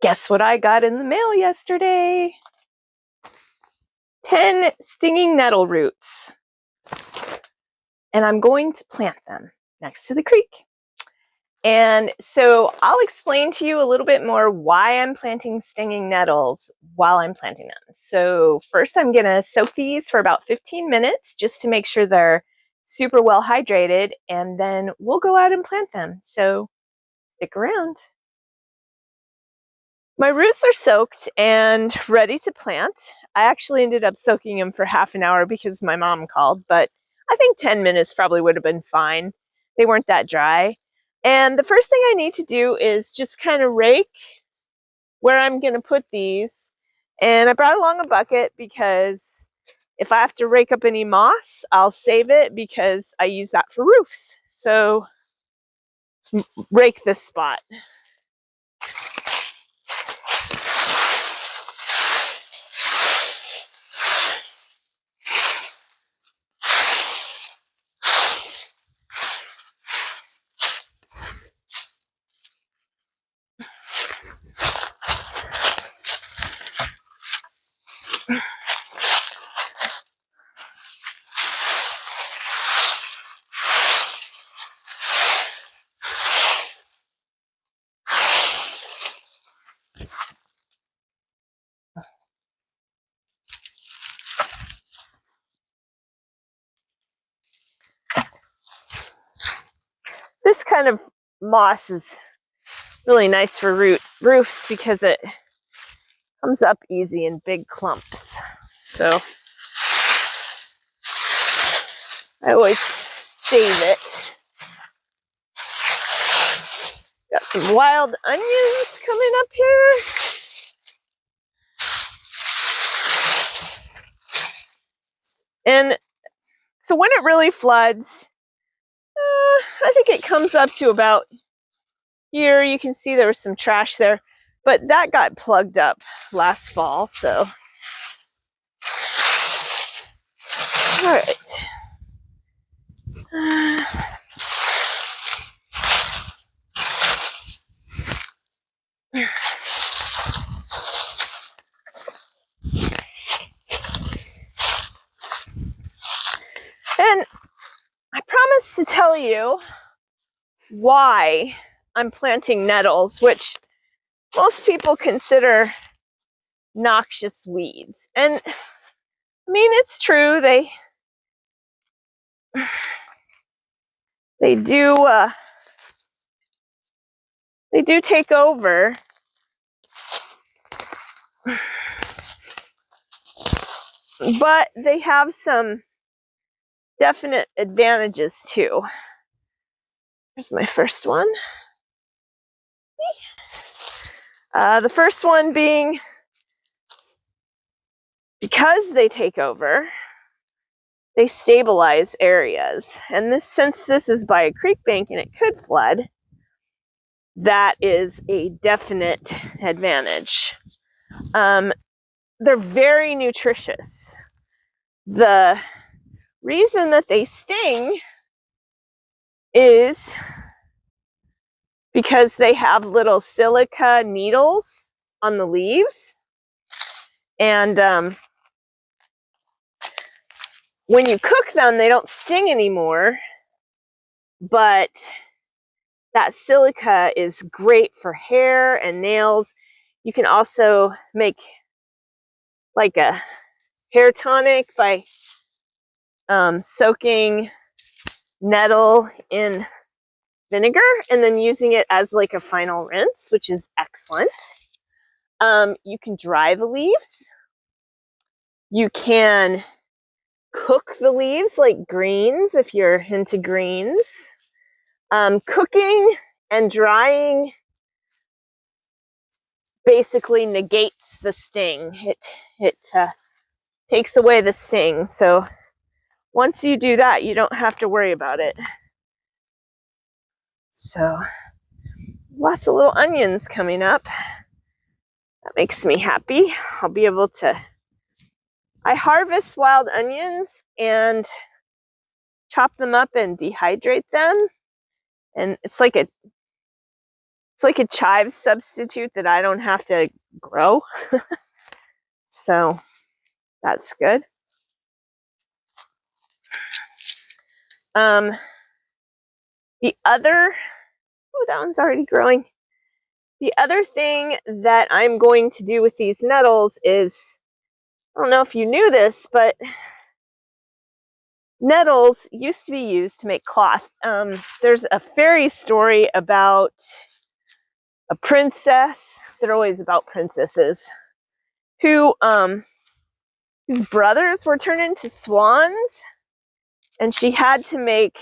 Guess what I got in the mail yesterday? 10 stinging nettle roots. And I'm going to plant them next to the creek. And so I'll explain to you a little bit more why I'm planting stinging nettles while I'm planting them. So first I'm going to soak these for about 15 minutes just to make sure they're super well hydrated, and then we'll go out and plant them. So stick around. My roots are soaked and ready to plant. I actually ended up soaking them for half an hour because my mom called, but I think 10 minutes probably would have been fine. They weren't that dry. And the first thing I need to do is just kind of rake where I'm going to put these. And I brought along a bucket because if I have to rake up any moss, I'll save it because I use that for roofs. So let's rake this spot. This kind of moss is really nice for roofs because it comes up easy in big clumps. So I always save it. Got some wild onions coming up here. And so when it really floods, I think it comes up to about here. You can see there was some trash there, but that got plugged up last fall, so. All right. And I promised to tell you why I'm planting nettles, which most people consider noxious weeds. And I mean, it's true, they do take over. But they have some definite advantages too. Here's my first one. The first one being, because they take over, they stabilize areas. And since this is by a creek bank and it could flood, that is a definite advantage. They're very nutritious. The reason that they sting is because they have little silica needles on the leaves. And when you cook them, they don't sting anymore, but that silica is great for hair and nails. You can also make like a hair tonic by soaking nettle in vinegar and then using it as like a final rinse, which is excellent. You can dry the leaves. You can cook the leaves like greens if you're into greens. Cooking and drying basically negates the sting. It takes away the sting. So once you do that, you don't have to worry about it. So lots of little onions coming up. That makes me happy. I'll be able to, I harvest wild onions and chop them up and dehydrate them And it's like a chive substitute that I don't have to grow. So that's good. The other, oh, that one's already growing. The other thing that I'm going to do with these nettles is, I don't know if you knew this, but nettles used to be used to make cloth. There's a fairy story about a princess. They're always about princesses whose brothers were turned into swans, and she had to make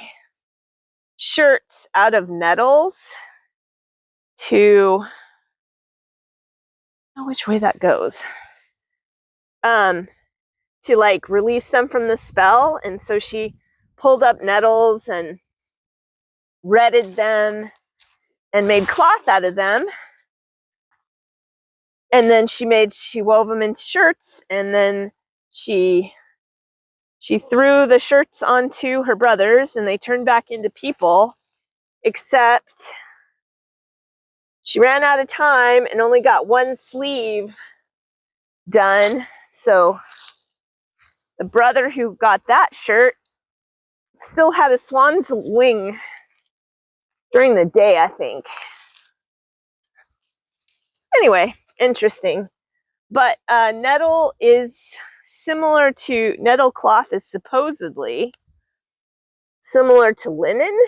shirts out of nettles to, I don't know which way that goes, to like release them from the spell. And so she pulled up nettles and retted them and made cloth out of them. And then she wove them into shirts, and then she threw the shirts onto her brothers, and they turned back into people, except she ran out of time and only got one sleeve done. So the brother who got that shirt still had a swan's wing during the day, I think. Anyway, interesting. But nettle cloth is supposedly similar to linen,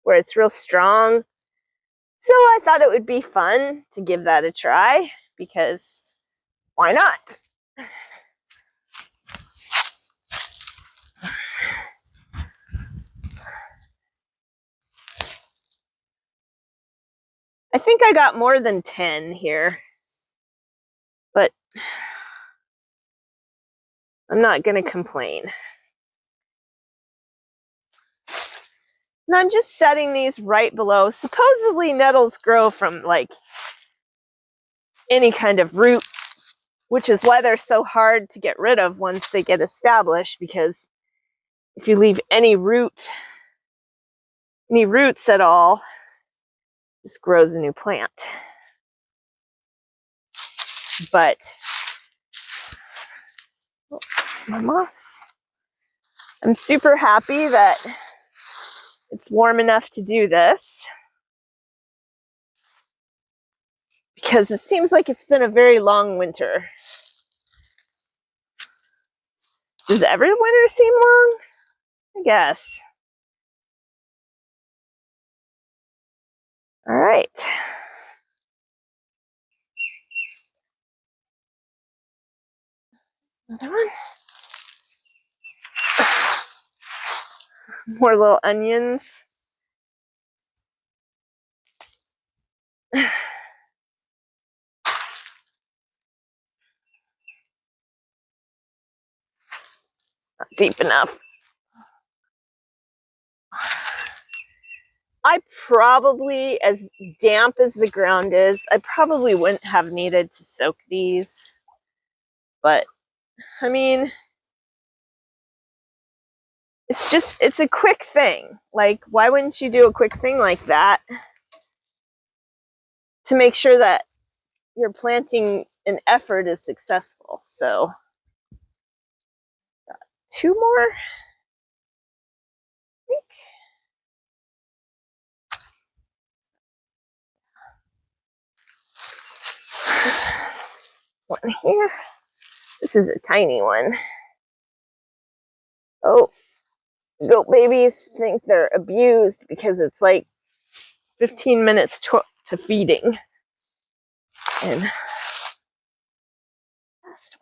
where it's real strong. So I thought it would be fun to give that a try, because why not? I think I got more than 10 here, but I'm not going to complain. And I'm just setting these right below. Supposedly nettles grow from like any kind of root, which is why they're so hard to get rid of once they get established, because if you leave any roots at all, it just grows a new plant. But oops, my moss. I'm super happy that it's warm enough to do this, because it seems like it's been a very long winter. Does every winter seem long? I guess. All right. Another one. More little onions. Not deep enough. I probably, as damp as the ground is, I probably wouldn't have needed to soak these. But, I mean, it's a quick thing. Like, why wouldn't you do a quick thing like that to make sure that your planting and effort is successful? So, got 2 more. One here. This is a tiny one. Oh, goat babies think they're abused because it's like 15 minutes to feeding. And last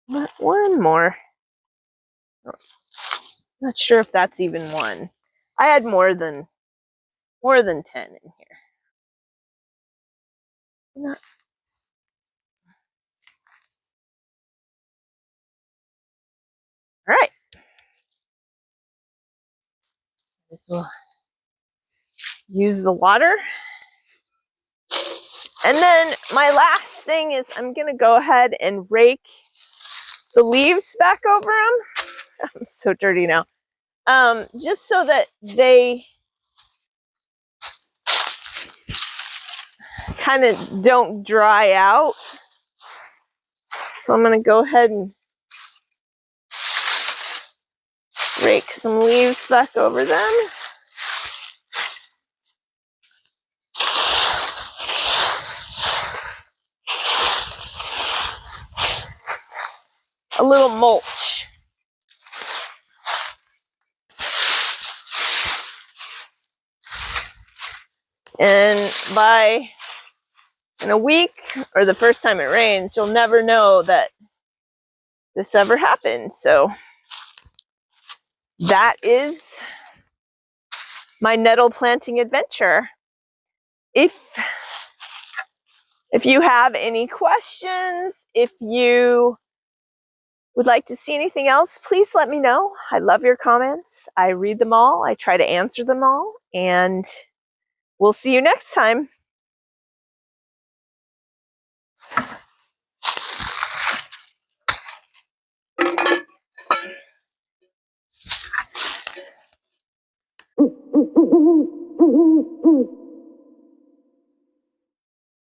one. One more. Not sure if that's even one. I had more than 10 in here. Not. All right. This will use the water. And then my last thing is I'm going to go ahead and rake the leaves back over them. I'm so dirty now. Just so that they kind of don't dry out. So I'm going to go ahead and rake some leaves back over them. A little mulch. And in a week, or the first time it rains, you'll never know that this ever happened. So that is my nettle planting adventure. If you have any questions, if you would like to see anything else, please let me know. I love your comments. I read them all. I try to answer them all. And we'll see you next time.